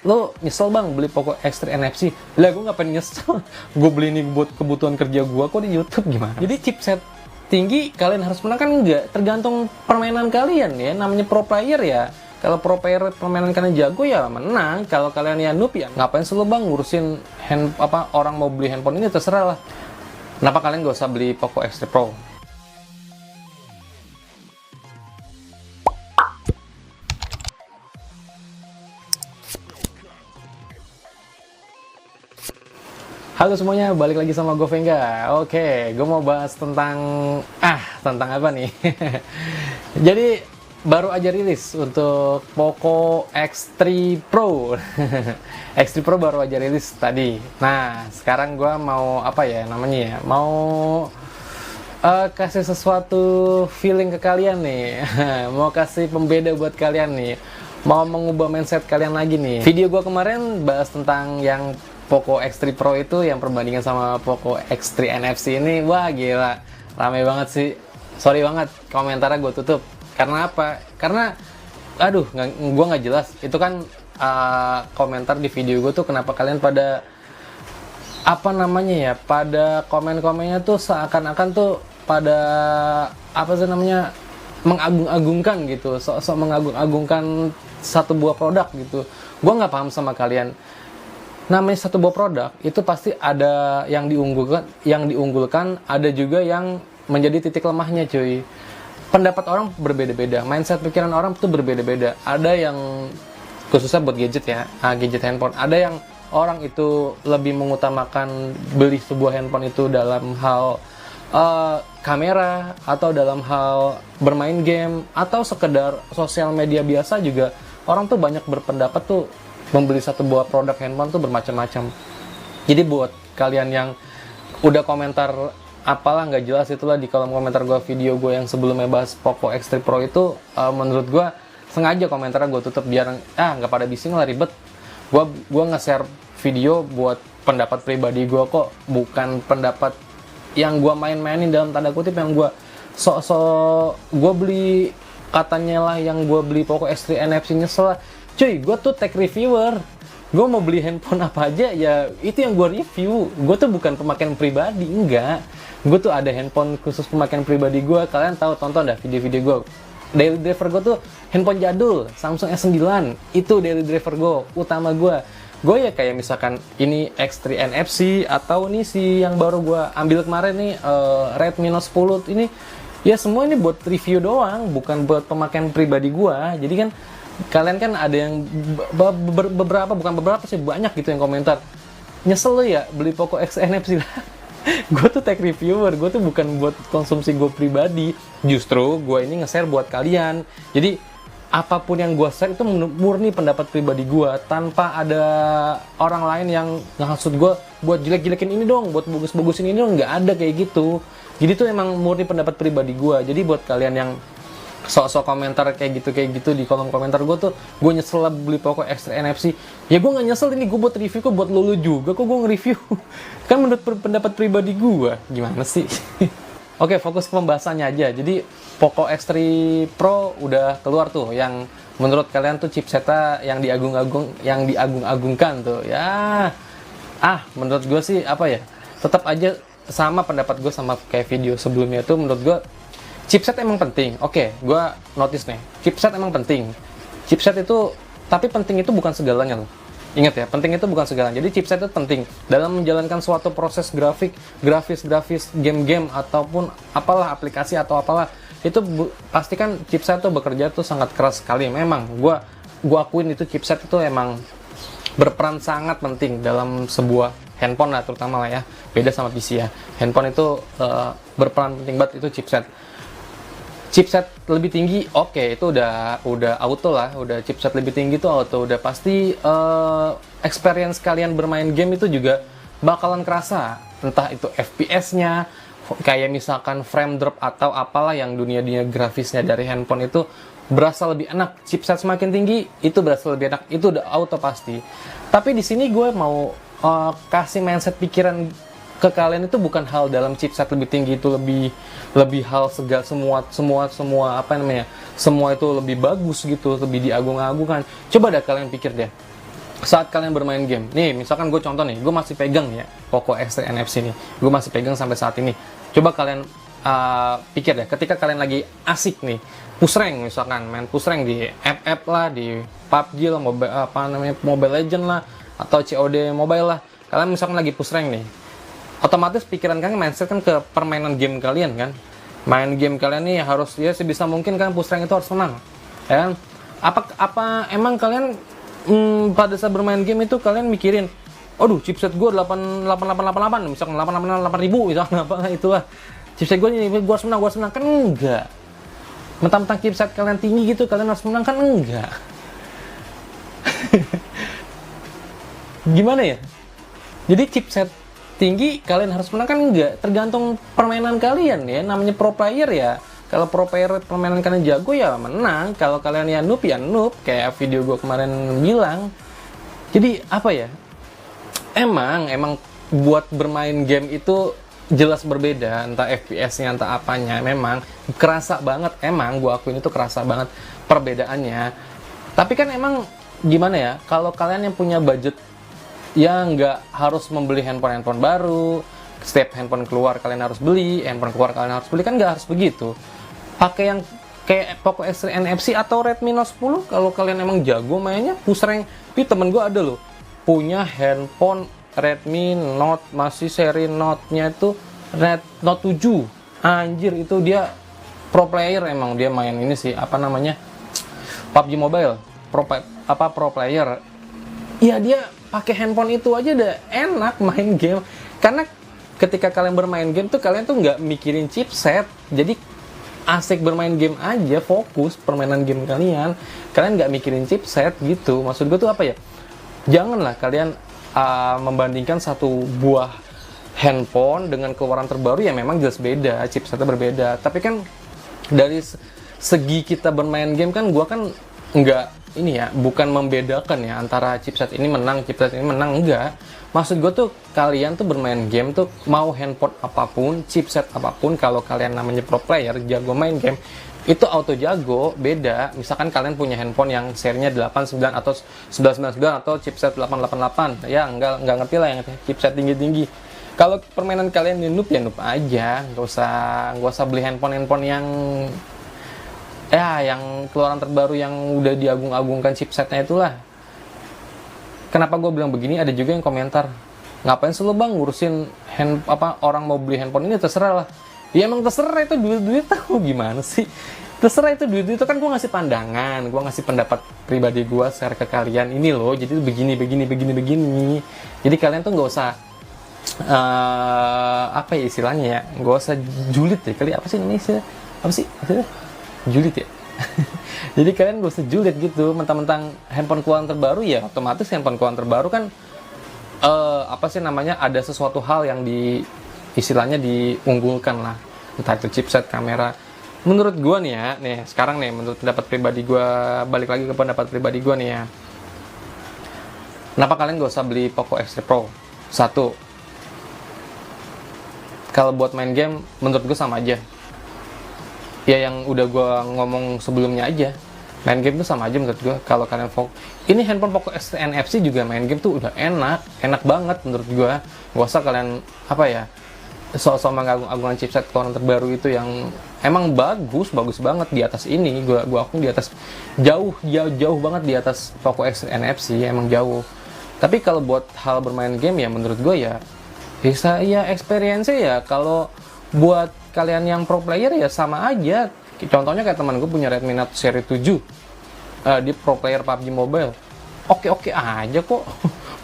lo nyesel bang beli Poco X3 NFC? Lah gue nggak pengen nyesel, gue beli ini buat kebutuhan kerja gue kok di YouTube gimana? Jadi chipset tinggi kalian harus menang kan? Enggak, tergantung permainan kalian ya, namanya pro player ya. Kalau pro player permainan kalian jago ya menang, kalau kalian ya noob ya ngapain selalu bang ngurusin orang mau beli handphone ini, terserah lah. Kenapa kalian gak usah beli Poco X3 Pro? Halo semuanya, balik lagi sama gue Venga. Oke, gue mau bahas tentang apa nih? Jadi baru aja rilis untuk Poco X3 Pro. X3 Pro baru aja rilis tadi. Nah, sekarang gue mau Mau kasih sesuatu feeling ke kalian nih. Mau kasih pembeda buat kalian nih. Mau mengubah mindset kalian lagi nih. Video gue kemarin bahas tentang yang Poco X3 Pro itu yang perbandingan sama Poco X3 NFC ini, wah gila, rame banget sih. Sorry banget, komentarnya gue tutup. Karena apa? Karena, gue nggak jelas. Itu kan komentar di video gue tuh kenapa kalian pada pada komen-komennya tuh seakan-akan tuh pada mengagung-agungkan gitu, sok-sok mengagung-agungkan satu buah produk gitu. Gue nggak paham sama kalian. Namanya satu buah produk itu pasti ada yang diunggulkan, ada juga yang menjadi titik lemahnya, cuy. Pendapat orang berbeda-beda, mindset pikiran orang tuh berbeda-beda. Ada yang khususnya buat gadget ya, gadget handphone. Ada yang orang itu lebih mengutamakan beli sebuah handphone itu dalam hal kamera, atau dalam hal bermain game, atau sekedar sosial media biasa juga. Orang tuh banyak berpendapat tuh membeli satu buah produk handphone tuh bermacam-macam. Jadi buat kalian yang udah komentar apalah nggak jelas itulah di kolom komentar gue video gue yang sebelumnya bahas Poco X3 Pro itu, menurut gue sengaja komentarnya gue tutup biar nggak pada bising lah, ribet. Gue nge-share video buat pendapat pribadi gue kok, bukan pendapat yang gue main-mainin dalam tanda kutip, yang gue sok-sok gue beli katanya lah, yang gue beli Poco X3 NFC nyesel lah. Cuy, gue tuh tech reviewer. Gue mau beli handphone apa aja, ya itu yang gue review. Gue tuh bukan pemakaian pribadi, enggak. Gue tuh ada handphone khusus pemakaian pribadi gue. Kalian tahu, tonton dah video-video gue. Daily driver gue tuh handphone jadul, Samsung S9. Itu daily driver gue, utama gue. Gue ya kayak misalkan ini X3 NFC, atau nih si yang baru gue ambil kemarin nih, Redmi Note 10 ini. Ya semua ini buat review doang, bukan buat pemakaian pribadi gue. Jadi kan kalian kan ada yang bukan beberapa sih, banyak gitu yang komentar, nyesel lo ya beli Poco X NFC. Gue tuh tech reviewer, gue tuh bukan buat konsumsi gue pribadi. Justru gue ini nge-share buat kalian. Jadi apapun yang gue share itu murni pendapat pribadi gue, tanpa ada orang lain yang ngasut gue buat jelek-jelekin ini dong, buat bagus-bagusin ini dong, nggak ada kayak gitu. Jadi tuh emang murni pendapat pribadi gue. Jadi buat kalian yang sok-sok komentar kayak gitu di kolom komentar gue tuh, gue nyesel lah beli Poco X3 NFC. Ya gue nggak nyesel, ini gue buat review kok, buat lo juga kok gue nge-review. Kan menurut pendapat pribadi gue, gimana sih? Oke, fokus ke pembahasannya aja. Jadi Poco X3 Pro udah keluar tuh, yang menurut kalian tuh chipsetnya yang diagung-agungkan tuh. Ya, menurut gue sih tetap aja sama pendapat gue sama kayak video sebelumnya tuh. Menurut gue chipset emang penting. Oke, gue notice nih, chipset emang penting. Chipset itu, tapi penting itu bukan segalanya loh. Ingat ya, penting itu bukan segalanya. Jadi chipset itu penting dalam menjalankan suatu proses grafis game-game, ataupun apalah aplikasi atau apalah. Itu pastikan chipset itu bekerja tuh sangat keras sekali. Memang, gue akuin itu chipset itu emang berperan sangat penting dalam sebuah handphone lah, terutama lah ya. Beda sama PC ya. Handphone itu berperan penting banget itu chipset. Chipset lebih tinggi, oke, itu udah auto lah, udah chipset lebih tinggi itu auto, udah pasti experience kalian bermain game itu juga bakalan kerasa, entah itu FPS-nya, kayak misalkan frame drop atau apalah yang dunia grafisnya dari handphone itu berasa lebih enak. Chipset semakin tinggi itu berasa lebih enak, itu udah auto pasti. Tapi di sini gue mau kasih mindset pikiran ke kalian, itu bukan hal dalam chipset lebih tinggi itu lebih hal semua itu lebih bagus gitu, lebih diagung-agungkan. Coba dah kalian pikir deh, saat kalian bermain game, nih misalkan gue contoh nih, gue masih pegang ya Poco X3 NFC nih, gue masih pegang sampai saat ini. Coba kalian pikir deh, ketika kalian lagi asik nih, push rank misalkan, main push rank di app lah, di PUBG lah, Mobile Legend lah, atau COD Mobile lah, kalian misalkan lagi push rank nih, otomatis pikiran kalian mindset kan ke permainan game kalian kan, main game kalian nih harus ya sebisa mungkin kan push rank itu harus menang, ya kan? Apa emang kalian pada saat bermain game itu kalian mikirin, aduh chipset gue 8888, misalkan 8000 misalkan apa itulah chipset gue ini, gue harus menang kan enggak. Mentang-mentang chipset kalian tinggi gitu kalian harus menang kan enggak. Gimana ya? Jadi chipset tinggi kalian harus menang kan enggak, tergantung permainan kalian ya, namanya pro player ya. Kalau pro player permainan kalian jago ya menang, kalau kalian ya noob kayak video gue kemarin bilang. Jadi apa ya, emang buat bermain game itu jelas berbeda, entah FPS-nya entah apanya, memang kerasa banget, emang gue akuin itu kerasa banget perbedaannya. Tapi kan emang gimana ya, kalau kalian yang punya budget ya nggak harus membeli handphone baru, setiap handphone keluar kalian harus beli, handphone keluar kalian harus beli, kan nggak harus begitu. Pakai yang kayak Poco X3 NFC atau Redmi Note 10, kalau kalian emang jago mainnya push rank. Tapi temen gue ada loh, punya handphone Redmi Note, masih seri Note-nya itu Note 7. Anjir, itu dia pro player, emang dia main ini sih, apa namanya, PUBG Mobile, pro player. Ya dia pakai handphone itu aja udah enak main game. Karena ketika kalian bermain game tuh kalian tuh nggak mikirin chipset, jadi asik bermain game aja, fokus permainan game kalian nggak mikirin chipset gitu. Maksud gue tuh apa ya, janganlah kalian membandingkan satu buah handphone dengan keluaran terbaru ya, memang jelas beda, chipsetnya berbeda. Tapi kan dari segi kita bermain game kan, gue kan nggak ini ya, bukan membedakan ya antara chipset ini menang, enggak. Maksud gue tuh kalian tuh bermain game tuh mau handphone apapun, chipset apapun, kalau kalian namanya pro player, jago main game, itu auto jago, beda. Misalkan kalian punya handphone yang serinya 89 atau 999 atau chipset 888, ya nggak ngerti lah yang chipset tinggi-tinggi. Kalau permainan kalian noob ya noob aja, nggak usah beli handphone yang yang keluaran terbaru yang udah diagung-agungkan chipsetnya itulah. Kenapa gue bilang begini? Ada juga yang komentar, ngapain sih lo bang ngurusin orang mau beli handphone ini, terserah lah. Ya emang terserah, itu duit tahu gimana sih, terserah, itu duit itu kan gue ngasih pandangan, gue ngasih pendapat pribadi gue share ke kalian ini loh, jadi begini. Jadi kalian tuh nggak usah apa ya istilahnya ya, nggak usah julid ya kali, apa sih namanya, apa sih julid ya. Jadi kalian gak usah julid gitu, mentang-mentang handphone keluaran terbaru ya otomatis handphone keluaran terbaru kan apa sih namanya, ada sesuatu hal yang istilahnya diunggulkan lah, entah itu chipset, kamera. Menurut gua nih ya, nih sekarang nih menurut pendapat pribadi gua, balik lagi ke pendapat pribadi gua nih ya, kenapa kalian gak usah beli Poco X3 Pro? Satu, kalau buat main game menurut gua sama aja ya, yang udah gue ngomong sebelumnya aja, main game tuh sama aja menurut gue. Kalau kalian ini handphone Poco X3 NFC juga main game tuh udah enak banget menurut gue. Gak usah kalian apa ya, sok-sok mengagung-agungan chipset keluaran terbaru itu yang emang bagus banget di atas ini. Gue akui di atas, jauh banget di atas Poco X3 NFC, emang jauh. Tapi kalau buat hal bermain game ya menurut gue ya bisa ya experience ya. Kalau buat kalian yang pro player ya sama aja. Contohnya kayak teman gue punya Redmi Note seri 7, dia pro player PUBG Mobile, oke aja kok.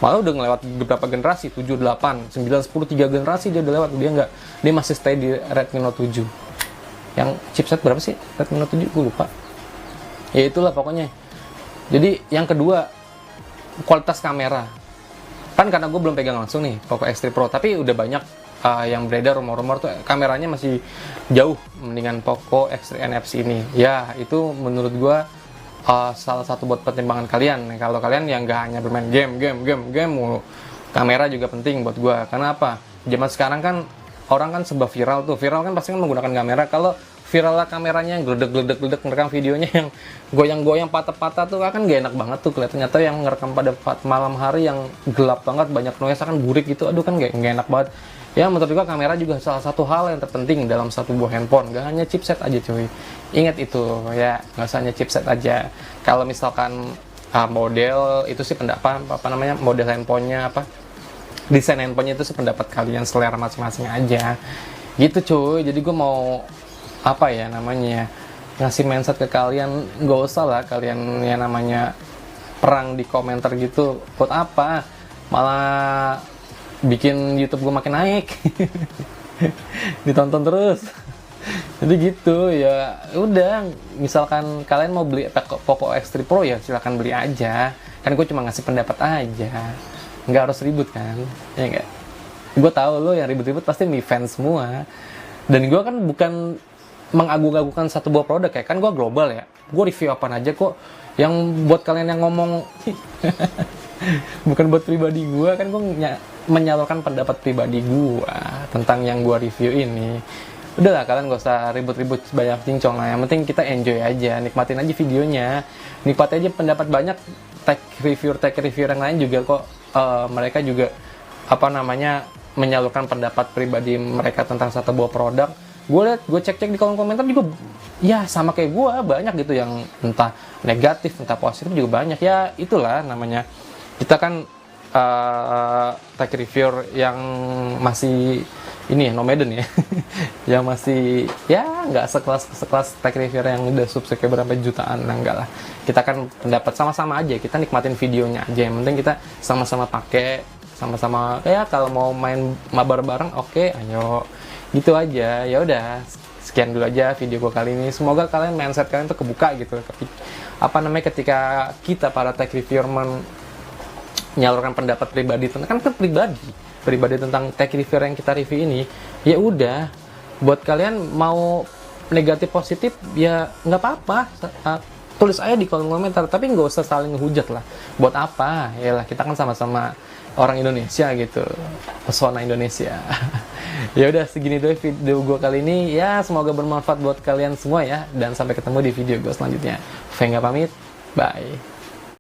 Malah udah ngelewat beberapa generasi, 7, 8, 9, 10, 3 generasi dia udah lewat. Dia masih stay di Redmi Note 7 yang chipset berapa sih Redmi Note 7, gue lupa ya, itulah pokoknya. Jadi yang kedua, kualitas kamera. Kan karena gue belum pegang langsung nih Poco X3 Pro, tapi udah banyak yang beredar rumor-rumor tuh kameranya masih jauh mendingan Poco X3 NFC ini. Ya itu menurut gue salah satu buat pertimbangan kalian. Kalau kalian yang nggak hanya bermain game mulu, kamera juga penting buat gue. Karena apa? Zaman sekarang kan orang kan serba viral kan pasti kan menggunakan kamera. Kalau viral lah kameranya, geledek ngerekam videonya yang goyang-goyang patah-patah tuh kan gak enak banget tuh kelihatannya. Atau yang ngerekam pada malam hari yang gelap banget, banyak noise kan burik gitu, aduh kan gak enak banget. Ya menurut gua kamera juga salah satu hal yang terpenting dalam satu buah handphone, gak hanya chipset aja cuy. Ingat itu ya, gak usah hanya chipset aja. Kalau misalkan model itu sih pendapat apa namanya, model handphonenya apa, desain handphonenya itu sih pendapat kalian, selera masing-masing aja gitu cuy. Jadi gue mau apa ya namanya, ngasih mindset ke kalian, nggak usah lah kalian yang namanya perang di komentar gitu, buat apa, malah bikin YouTube gue makin naik. Ditonton terus. Jadi gitu ya, udah misalkan kalian mau beli Poco X3 Pro ya silahkan beli aja, kan gue cuma ngasih pendapat aja, nggak harus ribut kan, ya nggak. Gue tahu lo yang ribut-ribut pasti Mi fans semua, dan gue kan bukan mengagung-agungkan satu buah produk ya, kan gue global ya, gue review apa aja kok. Yang buat kalian yang ngomong bukan buat pribadi gue, kan gue menyalurkan pendapat pribadi gue tentang yang gue review ini. Udahlah kalian gak usah ribut-ribut banyak cincong lah, yang penting kita enjoy aja, nikmatin aja videonya, nikmatin aja pendapat banyak tech reviewer yang lain juga kok. Mereka juga apa namanya menyalurkan pendapat pribadi mereka tentang satu buah produk. Gue liat, gue cek di kolom komentar juga ya sama kayak gue, banyak gitu yang entah negatif entah positif juga banyak. Ya itulah namanya, kita kan tech reviewer yang masih ini ya, nomaden ya. Yang masih ya nggak sekelas tech reviewer yang udah subscribe berapa jutaan, enggak lah. Kita kan pendapat sama-sama aja, kita nikmatin videonya aja, yang penting kita sama-sama pakai, sama-sama ya kalau mau main mabar bareng oke, ayo gitu aja. Ya udah, sekian dulu aja video gue kali ini, semoga kalian mindset kalian tuh kebuka gitu apa namanya, ketika kita para tech reviewer menyalurkan pendapat pribadi tentang pribadi tentang tech reviewer yang kita review ini. Ya udah, buat kalian mau negatif positif ya nggak apa-apa, tulis aja di kolom komentar, tapi nggak usah saling hujat lah. Buat apa? Yalah, kita kan sama-sama orang Indonesia gitu, pesona Indonesia. Ya udah, segini dulu video gue kali ini ya, semoga bermanfaat buat kalian semua ya, dan sampai ketemu di video gue selanjutnya. Venga pamit, bye.